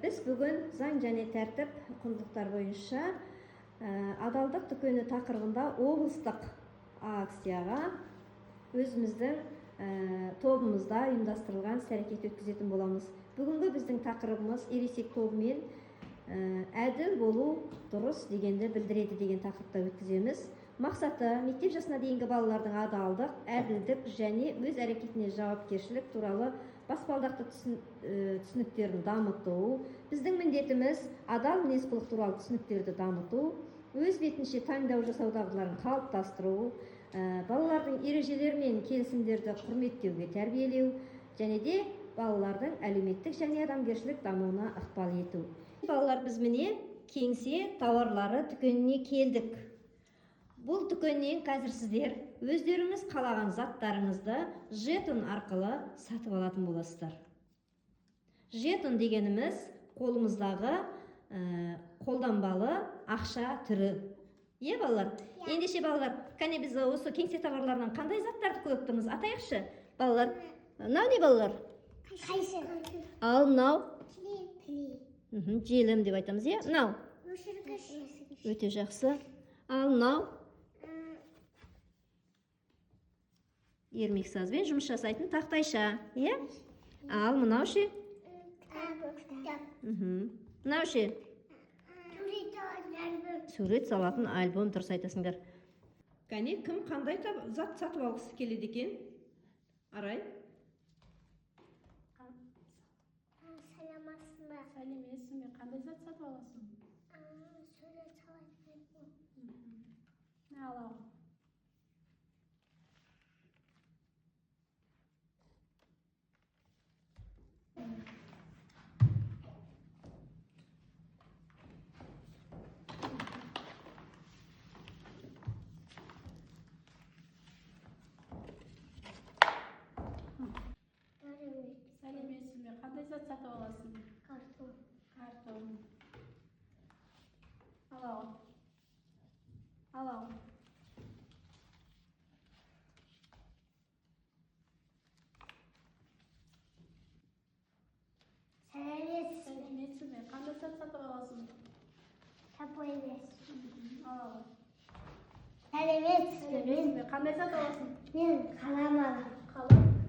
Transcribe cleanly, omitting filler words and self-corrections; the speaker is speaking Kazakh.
Biz бүгін заң және тәртіп құндылықтар бойынша адалдық дүкені тақырыбында облыстық акцияға өзіміздің тобымызда ұйымдастырылған іс-әрекет өткізетін боламыз. Бүгінгі біздің тақырыбымыз ересек тобымен әділ болу дұрыс дегенді білдіреді деген тақырыпта өткіземіз. Мақсаты мектеп жасына дейінгі балалардың адалдық, әділдік және өз әрекетіне жауапкершілік туралы баспалдақты түсініктерін дамыту. Біздің міндетіміз адал мінез-құлық туралы түсініктерді дамыту, өз бетінше таңдау жасау дағдыларын қалыптастыру, балалардың ережелер мен келісімдерді құрметтеуге тәрбиелеу және де балалардың әлеуметтік және адамгершілік дамуына ықпал ету. Балалар, біз міне кеңсе тауарлары дүкеніне келдік. Бұл дүкеннен қазір сіздер өздеріңіз қалаған заттарыңызды жетон арқылы сатып алатын боласыздар. Жетон дегеніміз қолымыздағы қолданбалы ақша түрі. Балалар? Ендеше балалар, кәне біз осы кеңсе товарларынан қандай заттарды көріп тұрмыз? Атайықшы. Балалар, мынау не балалар? Қайсы? Ал мынау? Желім деп айтамыз, Мынау? Өте жақсы. Ал мынау? Ермек сазбен жұмыс жасайтын тақтайша, Ал мынау ше? Мынау ше? Сурет салатын альбом, дұрыс айтасыңдар. Кәне, кім қандай зат сатып алғысы келеді екен? Арай? Сәлеметсің бе? Қандай зат сатып аласың? Сурет салатын альбом. Не алау? Сәлеметсің бе? Қандай зат сатып аласың? Картон. Алау. Сәлеметсің бе? Қандай зат сатып аласың? Тапу емес. Алау. Сәлеметсің бе? Қандай зат аласың? Мен қалам алам. Қалам?